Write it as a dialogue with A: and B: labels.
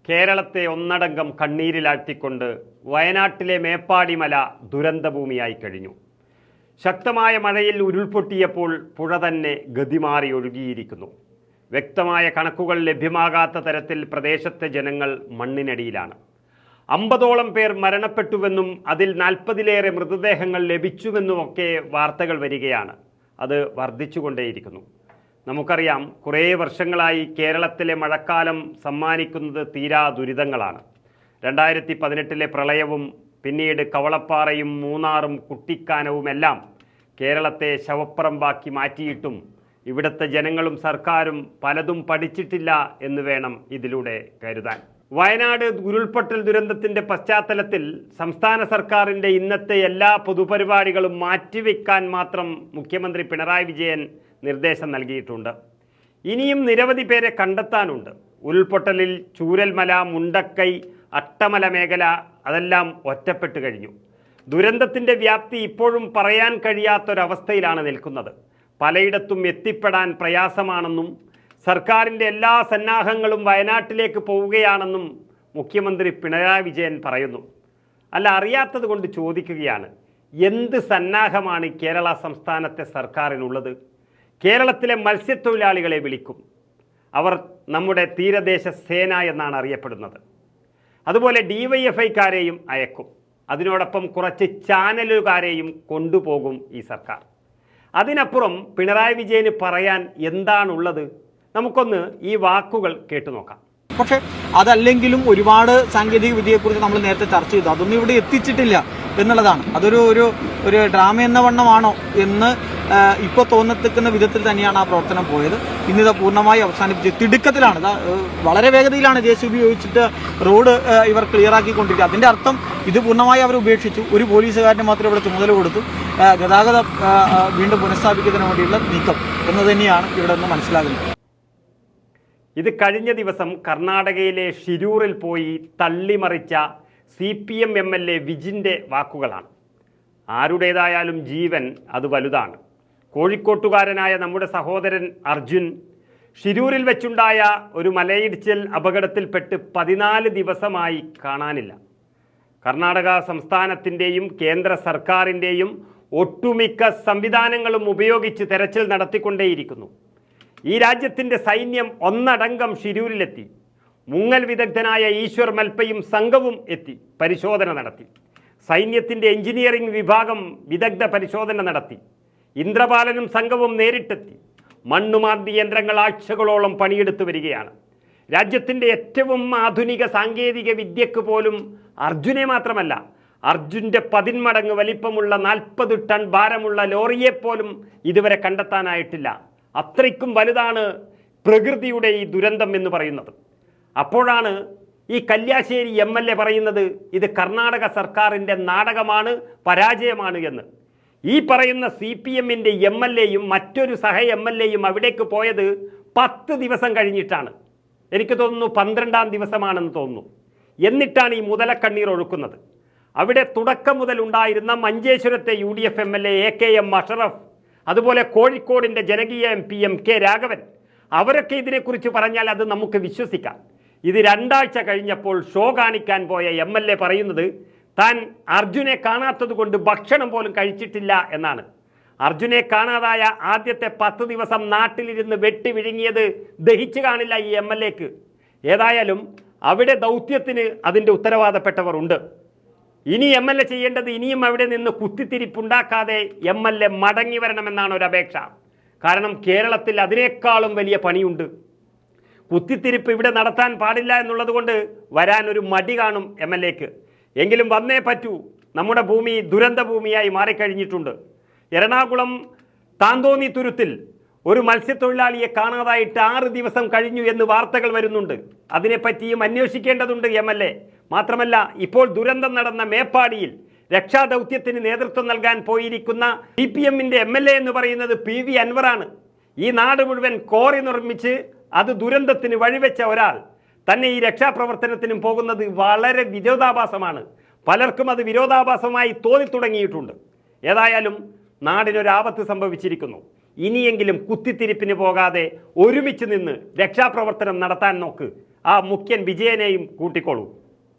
A: കേരളത്തെ ഒന്നടങ്കം കണ്ണീരിലാഴ്ത്തിക്കൊണ്ട് വയനാട്ടിലെ മേപ്പാടിമല ദുരന്തഭൂമിയായി കഴിഞ്ഞു. ശക്തമായ മഴയിൽ ഉരുൾപൊട്ടിയപ്പോൾ പുഴ തന്നെ ഗതിമാറി ഒഴുകിയിരിക്കുന്നു. വ്യക്തമായ കണക്കുകൾ ലഭ്യമാകാത്ത തരത്തിൽ പ്രദേശത്തെ ജനങ്ങൾ മണ്ണിനടിയിലാണ്. 50ഓളം പേർ മരണപ്പെട്ടുവെന്നും അതിൽ 40ലേറെ മൃതദേഹങ്ങൾ ലഭിച്ചുവെന്നുമൊക്കെ വാർത്തകൾ വരികയാണ്. അത് വർദ്ധിച്ചുകൊണ്ടേയിരിക്കുന്നു. നമുക്കറിയാം, കുറേ വർഷങ്ങളായി കേരളത്തിലെ മഴക്കാലം സമ്മാനിക്കുന്നത് തീരാ ദുരിതങ്ങളാണ്. 2018 പ്രളയവും പിന്നീട് കവളപ്പാറയും മൂന്നാറും കുട്ടിക്കാനവുമെല്ലാം കേരളത്തെ ശവപ്പറമ്പാക്കി മാറ്റിയിട്ടും ഇവിടുത്തെ ജനങ്ങളും സർക്കാരും പലതും പഠിച്ചിട്ടില്ല എന്ന് വേണം ഇതിലൂടെ കരുതാൻ. വയനാട് ഉരുൾപൊട്ടൽ ദുരന്തത്തിൻ്റെ പശ്ചാത്തലത്തിൽ സംസ്ഥാന സർക്കാരിൻ്റെ ഇന്നത്തെ എല്ലാ പൊതുപരിപാടികളും മാറ്റിവെക്കാൻ മാത്രം മുഖ്യമന്ത്രി പിണറായി വിജയൻ നിർദ്ദേശം നൽകിയിട്ടുണ്ട്. ഇനിയും നിരവധി പേരെ കണ്ടെത്താനുണ്ട്. ഉരുൾപൊട്ടലിൽ ചൂരൽമല, മുണ്ടക്കൈ, അട്ടമല മേഖല അതെല്ലാം ഒറ്റപ്പെട്ടു കഴിഞ്ഞു. ദുരന്തത്തിൻ്റെ വ്യാപ്തി ഇപ്പോഴും പറയാൻ കഴിയാത്തൊരവസ്ഥയിലാണ് നിൽക്കുന്നത്. പലയിടത്തും എത്തിപ്പെടാൻ പ്രയാസമാണെന്നും സർക്കാരിൻ്റെ എല്ലാ സന്നാഹങ്ങളും വയനാട്ടിലേക്ക് പോവുകയാണെന്നും മുഖ്യമന്ത്രി പിണറായി വിജയൻ പറയുന്നു. അല്ല, അറിയാത്തത് കൊണ്ട് ചോദിക്കുകയാണ്, എന്ത് സന്നാഹമാണ് കേരള സംസ്ഥാനത്തെ സർക്കാരിനുള്ളത്? കേരളത്തിലെ മത്സ്യത്തൊഴിലാളികളെ വിളിക്കും. അവർ നമ്മുടെ തീരദേശ സേന എന്നാണ് അറിയപ്പെടുന്നത്. അതുപോലെ DYFIക്കാരെയും അയക്കും. അതിനോടൊപ്പം കുറച്ച് ചാനലുകാരെയും കൊണ്ടുപോകും ഈ സർക്കാർ. അതിനപ്പുറം പിണറായി വിജയന് പറയാൻ എന്താണുള്ളത്? നമുക്കൊന്ന് ഈ വാക്കുകൾ കേട്ടു നോക്കാം.
B: പക്ഷെ അതല്ലെങ്കിലും ഒരുപാട് സാങ്കേതിക വിദ്യയെക്കുറിച്ച് നമ്മൾ നേരത്തെ ചർച്ച ചെയ്തു. അതൊന്നും ഇവിടെ എത്തിച്ചിട്ടില്ല എന്നുള്ളതാണ്. അതൊരു ഒരു ഡ്രാമ എന്ന വണ്ണമാണോ എന്ന് ഇപ്പോൾ തോന്നത്തിക്കുന്ന വിധത്തിൽ തന്നെയാണ് ആ പ്രവർത്തനം പോയത്. ഇന്നിത് പൂർണ്ണമായി അവസാനിപ്പിച്ച് തിടുക്കത്തിലാണ്. വളരെ വേഗതയിലാണ് JCB ഉപയോഗിച്ചിട്ട് റോഡ് ഇവർ ക്ലിയറാക്കിക്കൊണ്ടിരിക്കുക. അതിൻ്റെ അർത്ഥം ഇത് പൂർണ്ണമായി അവർ ഉപേക്ഷിച്ചു. ഒരു പോലീസുകാരന് മാത്രം ഇവിടെ ചുമതല കൊടുത്തു. ഗതാഗതം വീണ്ടും പുനഃസ്ഥാപിക്കുന്നതിന് വേണ്ടിയുള്ള നീക്കം എന്ന് തന്നെയാണ് ഇവിടെ നിന്ന് മനസ്സിലാകുന്നത്.
A: ഇത് കഴിഞ്ഞ ദിവസം കർണാടകയിലെ ഷിരൂറിൽ പോയി തള്ളിമറിച്ച CPM MLA വിജിൻ്റെ വാക്കുകളാണ്. ആരുടേതായാലും ജീവൻ അത് വലുതാണ്. കോഴിക്കോട്ടുകാരനായ നമ്മുടെ സഹോദരൻ അർജുൻ ഷിരൂരിൽ വെച്ചുണ്ടായ ഒരു മലയിടിച്ചിൽ അപകടത്തിൽപ്പെട്ട് 14 ദിവസമായി കാണാനില്ല. കർണാടക സംസ്ഥാനത്തിൻ്റെയും കേന്ദ്ര സർക്കാരിൻ്റെയും ഒട്ടുമിക്ക സംവിധാനങ്ങളും ഉപയോഗിച്ച് തെരച്ചിൽ നടത്തിക്കൊണ്ടേയിരിക്കുന്നു. ഈ രാജ്യത്തിൻ്റെ സൈന്യം ഒന്നടങ്കം ഷിരൂരിലെത്തി. മുങ്ങൽ വിദഗ്ധനായ ഈശ്വർ മൽപ്പയും സംഘവും എത്തി പരിശോധന നടത്തി. സൈന്യത്തിൻ്റെ എഞ്ചിനീയറിംഗ് വിഭാഗം വിദഗ്ധ പരിശോധന നടത്തി. ഇന്ദ്രപാലനും സംഘവും നേരിട്ടെത്തി. മണ്ണുമാന്തി യന്ത്രങ്ങൾ ആഴ്ചകളോളം പണിയെടുത്തു വരികയാണ്. രാജ്യത്തിൻ്റെ ഏറ്റവും ആധുനിക സാങ്കേതിക വിദ്യക്ക് പോലും അർജുനെ മാത്രമല്ല, അർജുൻ്റെ 10 മടങ്ങ് വലിപ്പമുള്ള 40 ടൺ ഭാരമുള്ള ലോറിയെപ്പോലും ഇതുവരെ കണ്ടെത്താനായിട്ടില്ല. അത്രയ്ക്കും വലുതാണ് പ്രകൃതിയുടെ ഈ ദുരന്തം എന്ന് പറയുന്നത്. അപ്പോഴാണ് ഈ കല്യാശ്ശേരി MLA പറയുന്നത് ഇത് കർണാടക സർക്കാരിൻ്റെ നാടകമാണ്, പരാജയമാണ് എന്ന്. ഈ പറയുന്ന CPMൻ്റെ MLAയും മറ്റൊരു സഹ MLAയും അവിടേക്ക് പോയത് 10 ദിവസം കഴിഞ്ഞിട്ടാണ്. എനിക്ക് തോന്നുന്നു 12ാം ദിവസമാണെന്ന് തോന്നുന്നു. എന്നിട്ടാണ് ഈ മുതലക്കണ്ണീർ ഒഴുക്കുന്നത്. അവിടെ തുടക്കം മുതൽ ഉണ്ടായിരുന്ന മഞ്ചേശ്വരത്തെ UDF MLA AKM അഷറഫ്, അതുപോലെ കോഴിക്കോടിൻ്റെ ജനകീയ MP MK രാഘവൻ, അവരൊക്കെ ഇതിനെക്കുറിച്ച് പറഞ്ഞാൽ അത് നമുക്ക് വിശ്വസിക്കാം. ഇത് 2 ആഴ്ച കഴിഞ്ഞപ്പോൾ ഷോ കാണിക്കാൻ പോയ MLA പറയുന്നത് താൻ അർജുനെ കാണാത്തത് കൊണ്ട് ഭക്ഷണം പോലും കഴിച്ചിട്ടില്ല എന്നാണ്. അർജുനെ കാണാതായ ആദ്യത്തെ 10 ദിവസം നാട്ടിലിരുന്ന് വെട്ടി വിഴുങ്ങിയത് ദഹിച്ചു കാണില്ല ഈ MLAക്ക്. ഏതായാലും അവിടെ ദൗത്യത്തിന് അതിൻ്റെ ഉത്തരവാദപ്പെട്ടവർ ഉണ്ട്. ഇനി MLA ചെയ്യേണ്ടത് ഇനിയും അവിടെ നിന്ന് കുത്തിത്തിരിപ്പുണ്ടാക്കാതെ MLA മടങ്ങി വരണമെന്നാണ് ഒരു അപേക്ഷ. കാരണം കേരളത്തിൽ അതിനേക്കാളും വലിയ പണിയുണ്ട്. കുത്തിത്തിരിപ്പ് ഇവിടെ നടത്താൻ പാടില്ല എന്നുള്ളത് കൊണ്ട് വരാൻ ഒരു മടി കാണും MLAക്ക്. എങ്കിലും വന്നേ പറ്റൂ. നമ്മുടെ ഭൂമി ദുരന്ത ഭൂമിയായി മാറിക്കഴിഞ്ഞിട്ടുണ്ട്. എറണാകുളം താന്തോന്നി തുരുത്തിൽ ഒരു മത്സ്യത്തൊഴിലാളിയെ കാണാതായിട്ട് 6 ദിവസം കഴിഞ്ഞു എന്ന് വാർത്തകൾ വരുന്നുണ്ട്. അതിനെപ്പറ്റിയും അന്വേഷിക്കേണ്ടതുണ്ട് MLA. മാത്രമല്ല, ഇപ്പോൾ ദുരന്തം നടന്ന മേപ്പാടിയിൽ രക്ഷാദൗത്യത്തിന് നേതൃത്വം നൽകാൻ പോയിരിക്കുന്ന CPMൻ്റെ MLA എന്ന് പറയുന്നത് PV അൻവറാണ്. ഈ നാട് മുഴുവൻ കോറി നിർമ്മിച്ച് അത് ദുരന്തത്തിന് വഴിവെച്ച ഒരാൾ തന്നെ ഈ രക്ഷാപ്രവർത്തനത്തിനും പോകുന്നത് വളരെ വിരോധാഭാസമാണ്. പലർക്കും അത് വിരോധാഭാസമായി തോന്നിത്തുടങ്ങിയിട്ടുണ്ട്. ഏതായാലും നാടിനൊരാപത്ത് സംഭവിച്ചിരിക്കുന്നു. ഇനിയെങ്കിലും കുത്തിത്തിരിപ്പിന് പോകാതെ ഒരുമിച്ച് നിന്ന് രക്ഷാപ്രവർത്തനം നടത്താൻ നോക്ക്. ആ മുഖ്യൻ വിജയനെയും കൂട്ടിക്കോളൂ.